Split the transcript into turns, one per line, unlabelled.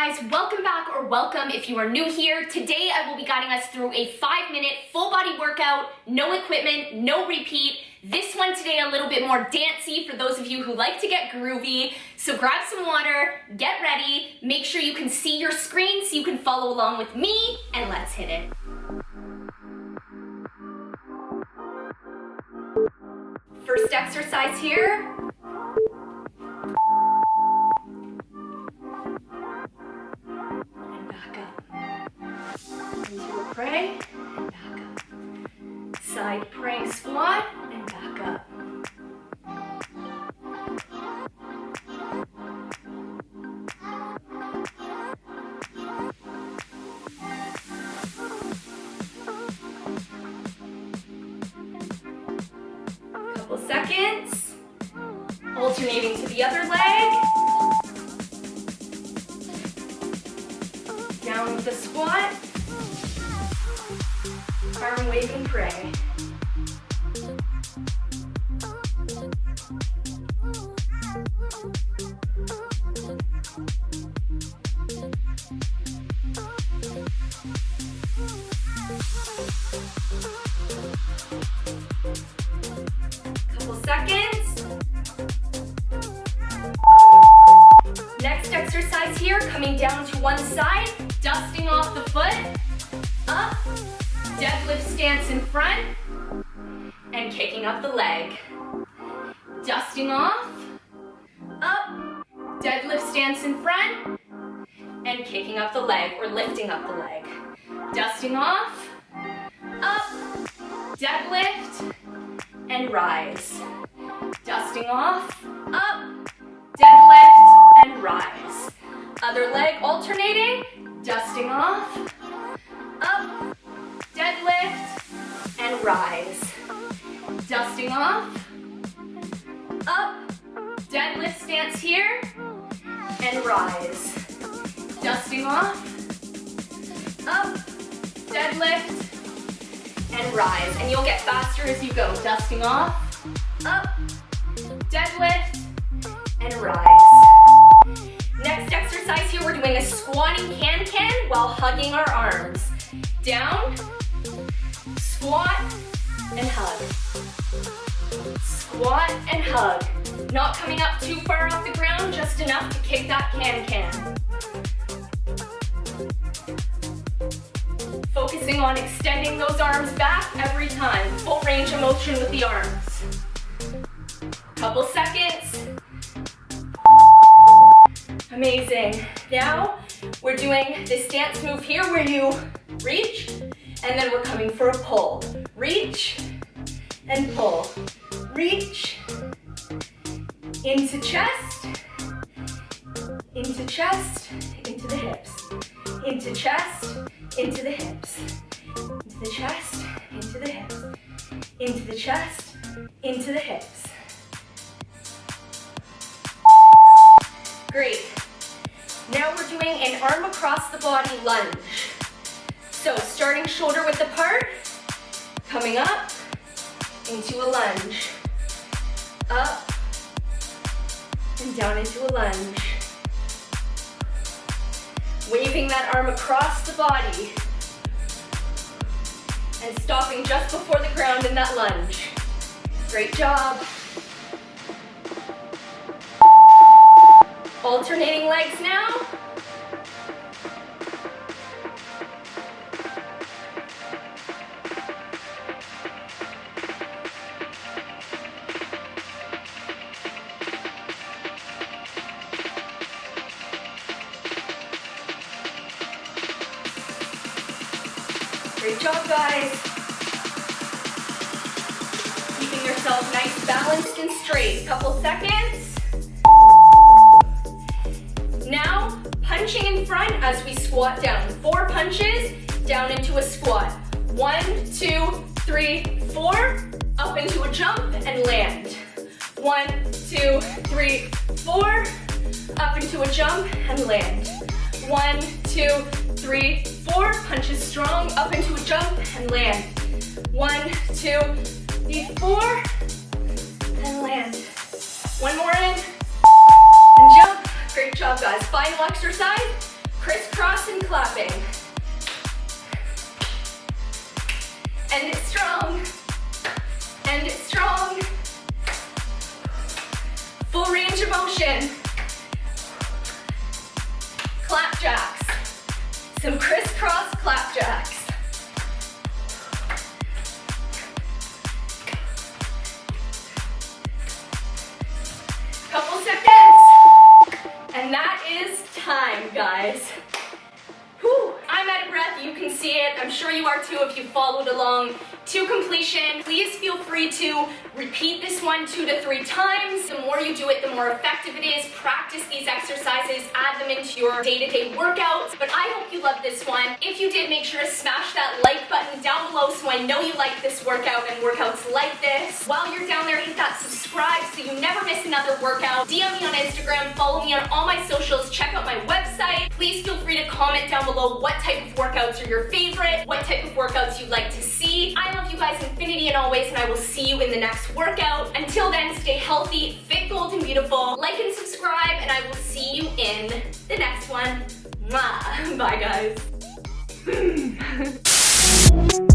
guys, welcome back or welcome if you are new here. Today I will be guiding us through a 5-minute full body workout, no equipment, no repeat. This one today a little bit more dancey for those of you who like to get groovy. So grab some water, get ready, make sure you can see your screen so you can follow along with me, and let's hit it. First exercise here. Into a pray, and back up. Side pray squat, and back up. Couple seconds. Alternating to the other leg. Down with the squat. Arm wave and pray. Couple seconds. Next exercise here, coming down to one side, dusting off the foot, up, deadlift stance in front, and kicking up the leg. Dusting off, up, deadlift stance in front, and kicking up the leg, or lifting up the leg. Dusting off, up, deadlift, and rise. Dusting off, up, deadlift, and rise. Other leg alternating, dusting off, up, deadlift, and rise. Dusting off, up, deadlift stance here, and rise. Dusting off, up, deadlift, and rise. And you'll get faster as you go. Dusting off, up, deadlift, and rise. Next exercise here, we're doing a squatting can-can while hugging our arms. Down, squat, and hug. Squat and hug. Not coming up too far off the ground, just enough to kick that can-can. Focusing on extending those arms back every time. Full range of motion with the arms. Couple seconds. Amazing. Now, we're doing this dance move here where you reach, and then we're coming for a pull. Reach, and pull. Reach, into chest, into the hips. Into chest, into the hips. Into the chest, into the hips. Into the chest, into the hips. Great. Now we're doing an arm across the body lunge. So starting shoulder width apart, coming up into a lunge. Up and down into a lunge. Waving that arm across the body and stopping just before the ground in that lunge. Great job. Alternating legs now. Great job, guys. Keeping yourself nice, balanced, and straight. Couple seconds. Now, punching in front as we squat down. 4 punches, down into a squat. 1, 2, 3, 4. Up into a jump and land. 1, 2, 3, 4. Up into a jump and land. 1, 2, 3, 4. Punches strong. Up into a jump and land. 1, 2, 3, 4. And land. One more in. And jump. Great job, guys. Final exercise, Crisscross and clapping. End it strong. End it strong. Full range of motion. Clapjacks. Some crisscross clapjacks. Couple seconds. And that is time, guys. Whew, I'm out of breath, you can see it. I'm sure you are too if you followed along to completion. Please feel free to repeat this one 2 to 3 times. The more you do it, the more effective it is. Practice these exercises, add them into your day-to-day workouts. But I hope you loved this one. If you did, make sure to smash that like button down below so I know you like this workout and workouts like this. While you're down there, hit that subscribe so you never miss another workout. DM me on Instagram, follow me on all my socials, check out my website. Please feel free to comment down below what type of workouts are your favorite, what type of workouts you'd like to see. I love you guys infinity and always, and I will see you in the next workout. Until then, stay healthy, fit, gold, and beautiful. Like and subscribe, and I will see you in the next one. Mwah. Bye, guys.